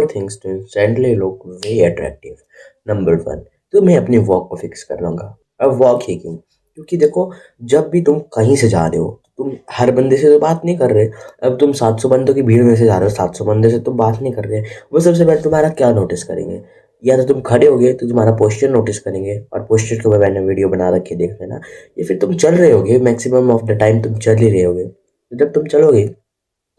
Four things to instantly look way attractive. Number one, तो मैं अपनी वॉक को फिक्स कर लूंगा। अब वॉक ही क्यों? क्योंकि देखो, जब भी तुम कहीं से जा रहे हो, तुम हर बंदे से तो बात नहीं कर रहे। अब तुम 700 बंदों की भीड़ में से जा रहे हो, 700 बंदे से तुम बात नहीं कर रहे। वो सबसे पहले तुम्हारा क्या नोटिस करेंगे? या तो तुम खड़े होगे तो तुम्हारा पोस्चर नोटिस करेंगे, और पोस्चर के ऊपर मैंने वीडियो बना रखी है, देख लेना। या फिर तुम चल रहे होगे, मैक्सिमम ऑफ द टाइम तुम चल ही रहे होगे, तो जब तुम चलोगे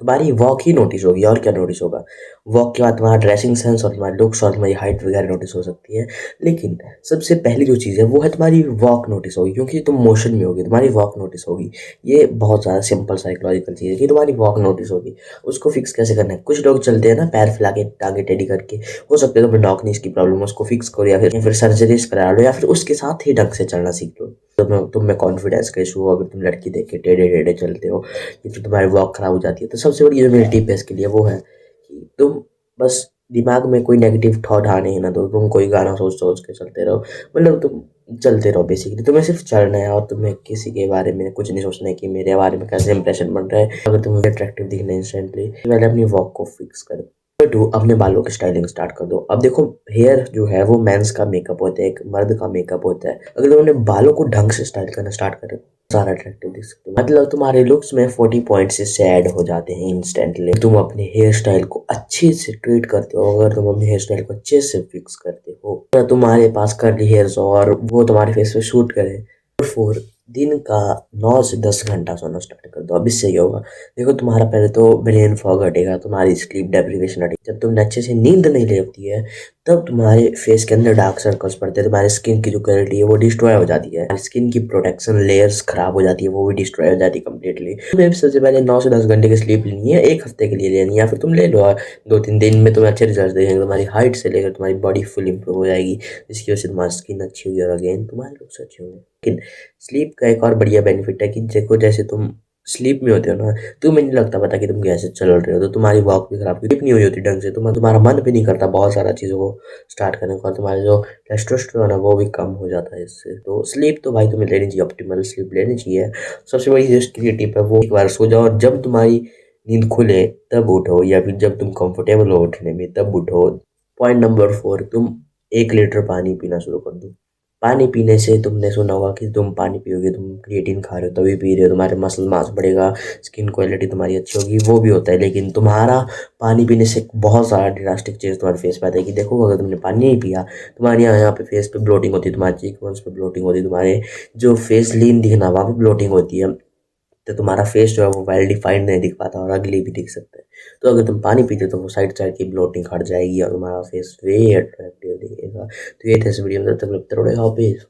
तुम्हारी वॉक ही नोटिस होगी, और क्या नोटिस होगा? वॉक के बाद तुम्हारा ड्रेसिंग सेंस और तुम्हारे लुक्स और तुम्हारी हाइट वगैरह नोटिस हो सकती है। लेकिन सबसे पहली जो चीज़ है वो है तुम्हारी वॉक नोटिस होगी, क्योंकि तुम मोशन में होगी, तुम्हारी वॉक नोटिस होगी। ये बहुत ज़्यादा सिंपल साइकोलॉजिकल चीज़ है कि तुम्हारी वॉक नोटिस होगी। उसको फिक्स कैसे करना है? कुछ लोग चलते हैं ना पैर फैला के, टांगे टेढ़ी करके। हो सकता है तुम्हें नॉक नीज की प्रॉब्लम है, उसको फिक्स करो, या फिर सर्जरीज करा लो, या फिर उसके साथ ही ढंग से चलना सीख लो। तुम में कॉन्फिडेंस का इशू हो, अगर तुम लड़की देख के टेढ़े टेढ़े चलते हो, या फिर तुम्हारी वॉक खराब हो जाती है, तो सबसे बड़ी जो मेरी टिप है इसके लिए वो है कि तुम बस दिमाग में कोई नेगेटिव थॉट आने ही ना दो। तुम कोई गाना सोच सोच के चलते रहो, मतलब तुम चलते रहो। बेसिकली तुम्हें सिर्फ चलना है, और तुम्हें किसी के बारे में कुछ नहीं सोचना है कि मेरे बारे में कैसे इंप्रेशन बन रहा है। अगर तुम्हें अट्रैक्टिव दिखना है इंस्टेंटली, पहले अपनी वॉक को फिक्स करो। नंबर टू, अपने बालों की स्टाइलिंग स्टार्ट कर दो। अब देखो, हेयर जो है वो मेंस का मेकअप होता है, एक मर्द का मेकअप होता है। अगर तुम अपने बालों को ढंग से स्टाइल करना स्टार्ट करो, सारा अट्रैक्टिव दिख सकते हो। मतलब तुम्हारे लुक्स में 40 पॉइंट से ऐड हो जाते हैं इंस्टेंटली। तुम अपने हेयर स्टाइल को अच्छे से ट्रीट करते हो, अगर तुम अपने हेयर स्टाइल को अच्छे से फिक्स करते हो, अगर तुम्हारे पास कर्ली हेयर्स और वो तुम्हारे फेस पे शूट करे। नंबर फोर, दिन का 9 से 10 घंटा सोना स्टार्ट कर दो। अब इससे क्या होगा? देखो, तुम्हारा पहले तो ब्रेन फॉग हटेगा, तुम्हारी स्लीप डेप्रिवेशन हटेगी। जब तुमने अच्छे से नींद नहीं ले होती है, तब तुम्हारे फेस के अंदर डार्क सर्कल्स पड़ते हैं, तुम्हारी स्किन की जो क्लैरिटी है वो डिस्ट्रॉय हो जाती है, स्किन की प्रोटेक्शन लेयर्स खराब हो जाती है, वो भी डिस्ट्रॉय हो जाती है कम्प्लीटली। तुम्हें सबसे पहले 9 से 10 घंटे की स्लीप लेनी है, एक हफ्ते के लिए लेनी है, या फिर तुम ले लो, और 2-3 दिन में तुम्हें अच्छे रिजल्ट देखेंगे। तुम्हारी हाइट से लेकर तुम्हारी बॉडी फुल इंप्रूव हो जाएगी, जिसकी वजह से तुम्हारी स्किन अच्छी होगी, और अगेन तुम्हारे लुक्स अच्छे होंगे। लेकिन स्लीप का एक और बढ़िया बेनिफिट है कि देखो, जैसे तुम स्लीप में होते हो ना, तुम्हें नहीं लगता पता कि तुम कैसे चल रहे हो, तो तुम्हारी वॉक भी खराब, स्लीप नहीं हुई होती ढंग से, तुम्हारा मन भी नहीं करता बहुत सारा चीज़ों को स्टार्ट करने का, और तुम्हारे जो टेस्टोस्टेरोन है वो भी कम हो जाता है इससे। तो स्लीप तो भाई तुम्हें लेनी चाहिए, ऑप्टिमल स्लीप लेनी चाहिए। सबसे बड़ी जो इसकी टिप है वो, एक बार सो जाओ, और जब तुम्हारी नींद खुले तब उठो, या फिर जब तुम कंफर्टेबल हो उठने में तब उठो। पॉइंट नंबर फोर, तुम 1 लीटर पानी पीना शुरू कर दो। पानी पीने से तुमने सुना होगा कि तुम पानी पियोगे, तुम क्रिएटिन खा रहे हो तभी पी रहे हो, तुम्हारे मसल मास बढ़ेगा, स्किन क्वालिटी तुम्हारी अच्छी होगी, वो भी होता है। लेकिन तुम्हारा पानी पीने से एक बहुत सारा ड्रास्टिक चेंज तुम्हारे फेस पे आता है कि देखो, अगर तुमने पानी नहीं पिया, तुम्हारे यहाँ पे फेस पे ब्लोटिंग होती है, तुम्हारे चीक बोन्स पे ब्लोटिंग होती है, तुम्हारे जो फेस लीन दिखना वहाँ पे ब्लोटिंग होती है, तो तुम्हारा फेस जो है वो वेल डिफाइंड नहीं दिख पाता, और अगली भी दिख सकता है। तो अगर तुम पानी पीते हो तो वो साइड साइड की ब्लोटिंग हट जाएगी, और तुम्हारा फेस वे अट्रैक्टिव दिखेगा। तो ये थे इस वीडियो में, तब तक लगता रहोगे हॉबीज।